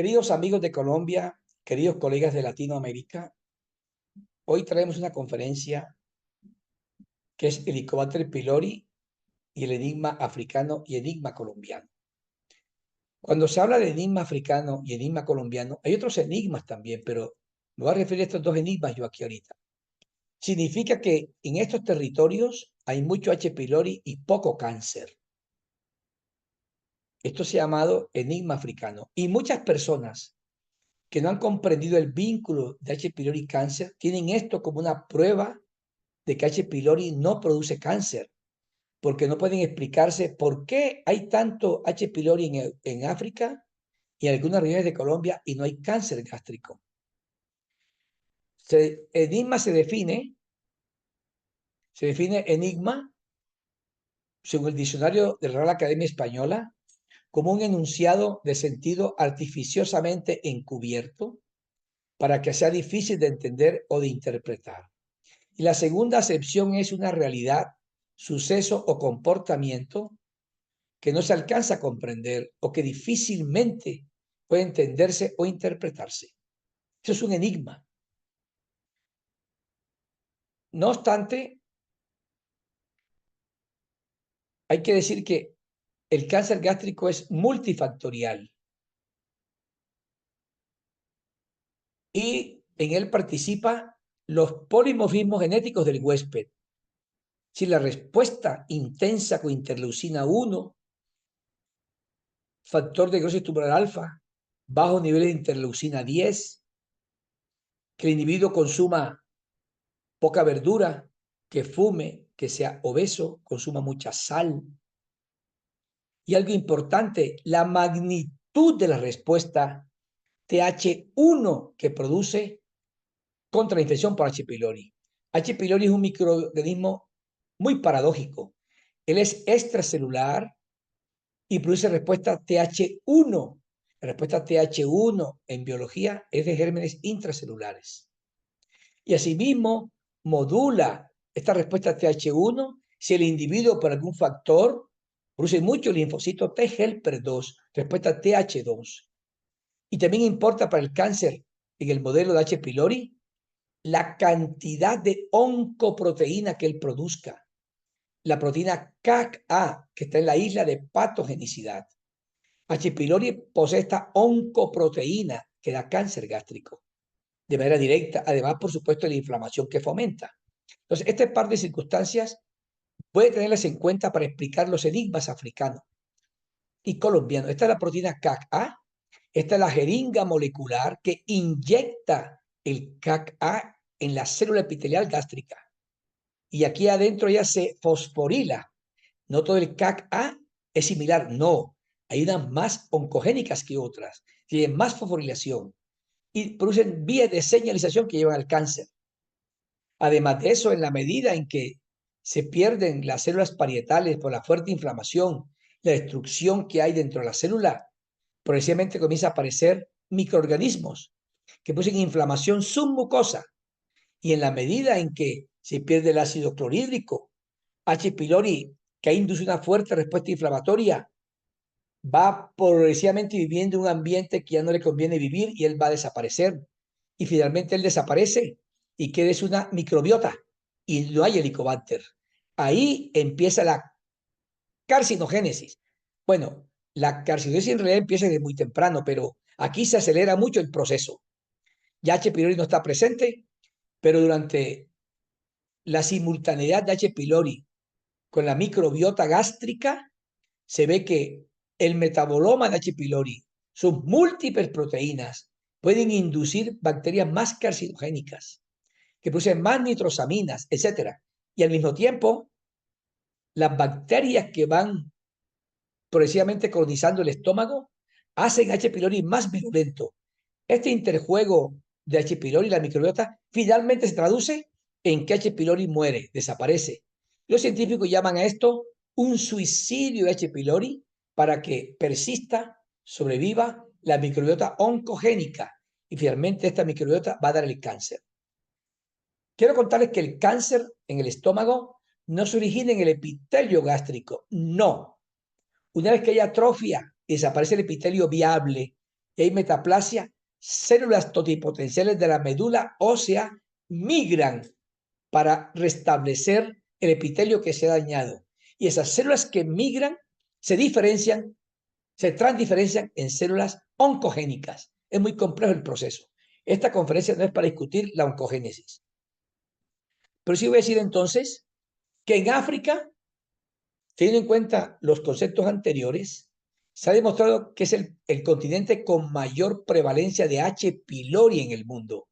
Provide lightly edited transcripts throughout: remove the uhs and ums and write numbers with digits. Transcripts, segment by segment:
Queridos amigos de Colombia, queridos colegas de Latinoamérica, hoy traemos una conferencia que es Helicobacter pylori y el enigma africano y enigma colombiano. Cuando se habla de enigma africano y enigma colombiano, hay otros enigmas también, pero me voy a referir a estos dos enigmas yo aquí ahorita. Significa que en estos territorios hay mucho H. pylori y poco cáncer. Esto se ha llamado enigma africano. Y muchas personas que no han comprendido el vínculo de H. pylori y cáncer tienen esto como una prueba de que H. pylori no produce cáncer, porque no pueden explicarse por qué hay tanto H. pylori en África y en algunas regiones de Colombia y no hay cáncer gástrico. Enigma se define enigma, según el diccionario de la Real Academia Española, como un enunciado de sentido artificiosamente encubierto para que sea difícil de entender o de interpretar. Y la segunda acepción es una realidad, suceso o comportamiento que no se alcanza a comprender o que difícilmente puede entenderse o interpretarse. Eso es un enigma. No obstante, hay que decir que el cáncer gástrico es multifactorial y en él participa los polimorfismos genéticos del huésped. Si la respuesta intensa con interleucina 1, factor de necrosis tumoral alfa, bajos niveles de interleucina 10, que el individuo consuma poca verdura, que fume, que sea obeso, consuma mucha sal. Y algo importante, la magnitud de la respuesta TH1 que produce contra la infección por H. pylori. H. pylori es un microorganismo muy paradójico. Él es extracelular y produce respuesta TH1. La respuesta TH1 en biología es de gérmenes intracelulares. Y asimismo modula esta respuesta TH1 si el individuo por algún factor produce mucho linfocito T helper 2, respuesta TH2. Y también importa para el cáncer en el modelo de H. pylori la cantidad de oncoproteína que él produzca. La proteína CAC-A, que está en la isla de patogenicidad. H. pylori posee esta oncoproteína que da cáncer gástrico de manera directa, además, por supuesto, de la inflamación que fomenta. Entonces, este par de circunstancias puede tenerlas en cuenta para explicar los enigmas africanos y colombianos. Esta es la proteína CAC-A, esta es la jeringa molecular que inyecta el CAC-A en la célula epitelial gástrica. Y aquí adentro ya se fosforila. No todo el CAC-A es similar, no. Hay unas más oncogénicas que otras, tienen más fosforilación y producen vías de señalización que llevan al cáncer. Además de eso, en la medida en que se pierden las células parietales por la fuerte inflamación, la destrucción que hay dentro de la célula, progresivamente comienza a aparecer microorganismos que producen inflamación submucosa. Y en la medida en que se pierde el ácido clorhídrico, H. pylori, que induce una fuerte respuesta inflamatoria, va progresivamente viviendo en un ambiente que ya no le conviene vivir y él va a desaparecer. Y finalmente él desaparece y queda es una microbiota y no hay helicobacter. Ahí empieza la carcinogénesis. Bueno, la carcinogénesis en realidad empieza desde muy temprano, pero aquí se acelera mucho el proceso. Ya H. pylori no está presente, pero durante la simultaneidad de H. pylori con la microbiota gástrica, se ve que el metaboloma de H. pylori, sus múltiples proteínas, pueden inducir bacterias más carcinogénicas, que producen más nitrosaminas, etc. Y al mismo tiempo, las bacterias que van progresivamente colonizando el estómago hacen H. pylori más virulento. Este interjuego de H. pylori y la microbiota finalmente se traduce en que H. pylori muere, desaparece. Los científicos llaman a esto un suicidio de H. pylori para que persista, sobreviva la microbiota oncogénica y finalmente esta microbiota va a dar el cáncer. Quiero contarles que el cáncer en el estómago no se origina en el epitelio gástrico, no. Una vez que hay atrofia y desaparece el epitelio viable y hay metaplasia, células totipotenciales de la médula ósea migran para restablecer el epitelio que se ha dañado. Y esas células que migran se diferencian, se transdiferencian en células oncogénicas. Es muy complejo el proceso. Esta conferencia no es para discutir la oncogénesis. Pero sí voy a decir entonces que en África, teniendo en cuenta los conceptos anteriores, se ha demostrado que es el continente con mayor prevalencia de H. pylori en el mundo.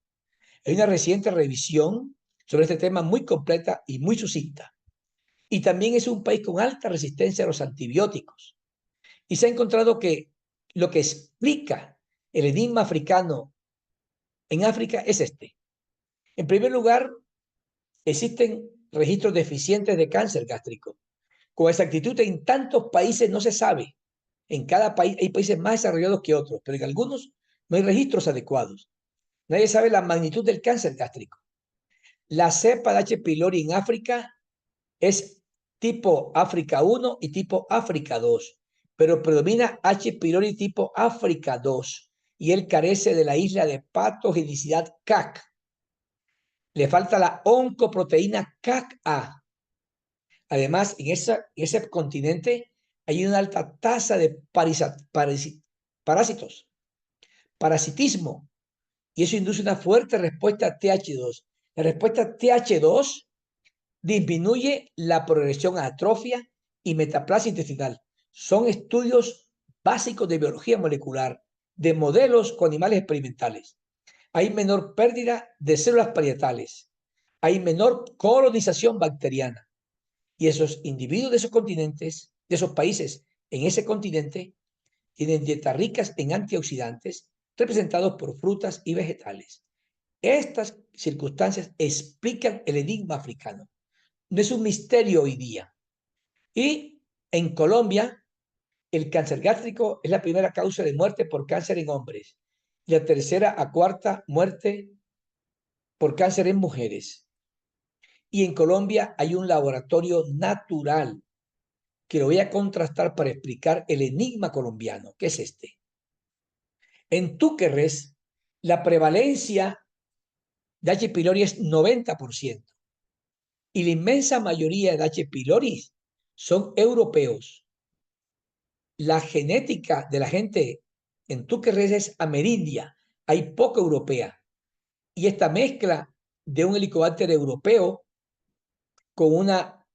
Hay una reciente revisión sobre este tema muy completa y muy sucinta. Y también es un país con alta resistencia a los antibióticos. Y se ha encontrado que lo que explica el enigma africano en África es este. En primer lugar, existen registros deficientes de cáncer gástrico. Con exactitud en tantos países no se sabe. En cada país hay países más desarrollados que otros, pero en algunos no hay registros adecuados. Nadie sabe la magnitud del cáncer gástrico. La cepa de H. pylori en África es tipo África 1 y tipo África 2, pero predomina H. pylori tipo África 2 y él carece de la isla de patogenicidad CAC. Le falta la oncoproteína CAC-A. Además, en ese continente hay una alta tasa de parásitos, parasitismo, y eso induce una fuerte respuesta a TH2. La respuesta TH2 disminuye la progresión a atrofia y metaplasia intestinal. Son estudios básicos de biología molecular, de modelos con animales experimentales. Hay menor pérdida de células parietales. Hay menor colonización bacteriana. Y esos individuos de esos continentes, de esos países en ese continente, tienen dietas ricas en antioxidantes representados por frutas y vegetales. Estas circunstancias explican el enigma africano. No es un misterio hoy día. Y en Colombia, el cáncer gástrico es la primera causa de muerte por cáncer en hombres y la tercera a cuarta muerte por cáncer en mujeres. Y en Colombia hay un laboratorio natural que lo voy a contrastar para explicar el enigma colombiano, que es este. En Túquerres, la prevalencia de H. pylori es 90% y la inmensa mayoría de H. pylori son europeos. La genética de la gente en Túquerres es amerindia, hay poca europea. Y esta mezcla de un helicobacter europeo con una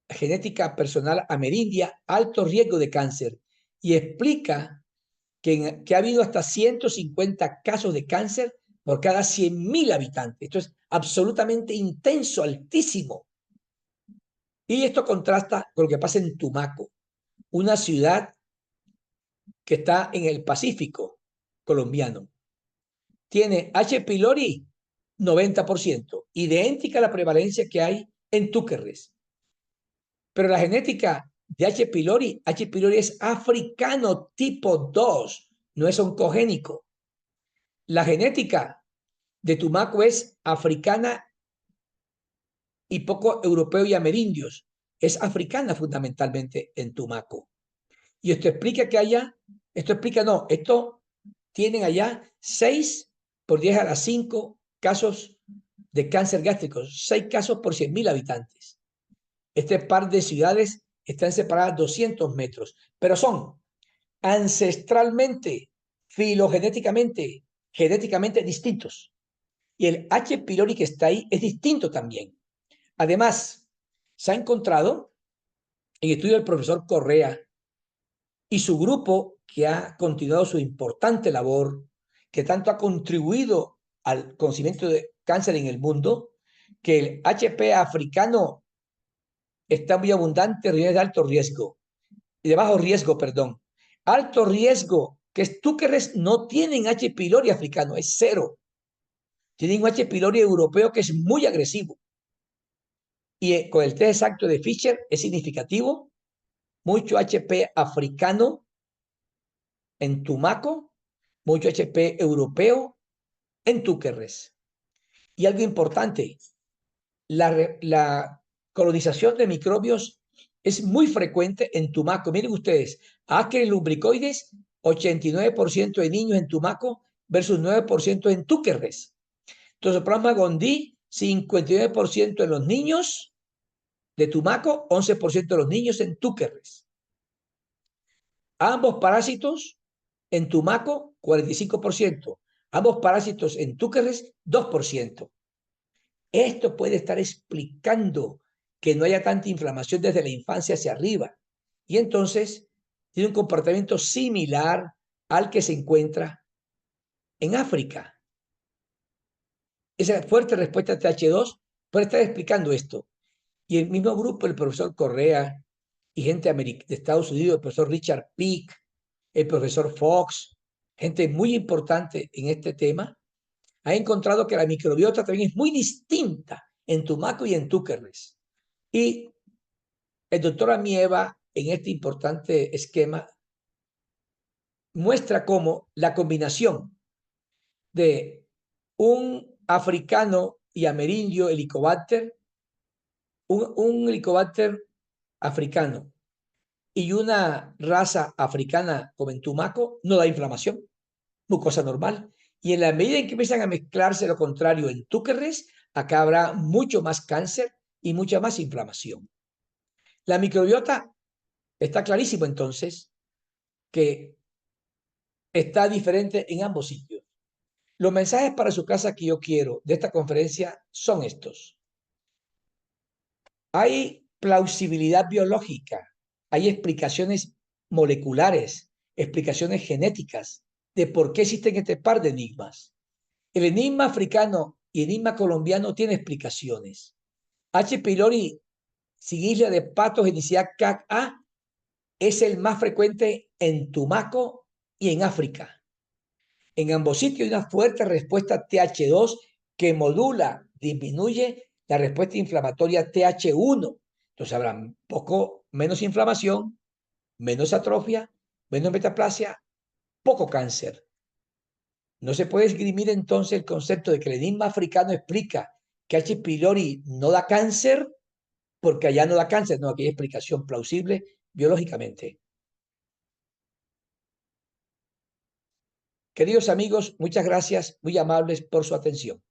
genética personal amerindia, alto riesgo de cáncer. Y explica que ha habido hasta 150 casos de cáncer por cada 100.000 habitantes. Esto es absolutamente intenso, altísimo. Y esto contrasta con lo que pasa en Tumaco, una ciudad que está en el Pacífico colombiano. Tiene H. pylori 90%, idéntica a la prevalencia que hay en Túquerres. Pero la genética de H. pylori es africano tipo 2, no es oncogénico. La genética de Tumaco es africana y poco europeo y amerindios. Es africana fundamentalmente en Tumaco. Y esto explica que haya, esto tienen allá 6 por 10 a la 5 casos de cáncer gástrico, 6 casos por 100.000 habitantes. Este par de ciudades están separadas 200 metros, pero son ancestralmente, filogenéticamente, genéticamente distintos. Y el H. pylori que está ahí es distinto también. Además, se ha encontrado en estudio del profesor Correa y su grupo, que ha continuado su importante labor, que tanto ha contribuido al conocimiento de cáncer en el mundo, que el HP africano está muy abundante en regiones de alto riesgo, de bajo riesgo, perdón. Alto riesgo, que es Túquerres, no tienen H. pylori africano, es cero. Tienen un H. pylori europeo que es muy agresivo. Y con el test exacto de Fischer es significativo, mucho HP africano en Tumaco, mucho HP europeo en Túquerres. Y algo importante, la colonización de microbios es muy frecuente en Tumaco. Miren ustedes, Ascaris lumbricoides 89% de niños en Tumaco versus 9% en Túquerres. Entonces, el programa Gondí, 59% en los niños de Tumaco, 11% de los niños en Túquerres. Ambos parásitos en Tumaco, 45%. Ambos parásitos en Túquerres, 2%. Esto puede estar explicando que no haya tanta inflamación desde la infancia hacia arriba. Y entonces tiene un comportamiento similar al que se encuentra en África. Esa fuerte respuesta a TH2 puede estar explicando esto. Y el mismo grupo, el profesor Correa y gente de Estados Unidos, el profesor Richard Peake, el profesor Fox, gente muy importante en este tema, ha encontrado que la microbiota también es muy distinta en Tumaco y en Túquerres. Y el doctor Amieva, en este importante esquema, muestra cómo la combinación de un africano y amerindio helicobacter, un helicobacter africano y una raza africana como en Tumaco, no da inflamación, mucosa normal. Y en la medida en que empiezan a mezclarse lo contrario en Túquerres, acá habrá mucho más cáncer y mucha más inflamación. La microbiota está clarísimo entonces que está diferente en ambos sitios. Los mensajes para su casa que yo quiero de esta conferencia son estos. Hay plausibilidad biológica, hay explicaciones moleculares, explicaciones genéticas de por qué existen este par de enigmas. El enigma africano y el enigma colombiano tienen explicaciones. H. pylori sin isla de patogenicidad CAC-A es el más frecuente en Tumaco y en África. En ambos sitios hay una fuerte respuesta TH2 que modula, disminuye la respuesta inflamatoria TH1. Entonces habrá poco menos inflamación, menos atrofia, menos metaplasia, poco cáncer. No se puede esgrimir entonces el concepto de que el enigma africano explica que H. pylori no da cáncer porque allá no da cáncer. No, aquí hay explicación plausible biológicamente. Queridos amigos, muchas gracias, muy amables por su atención.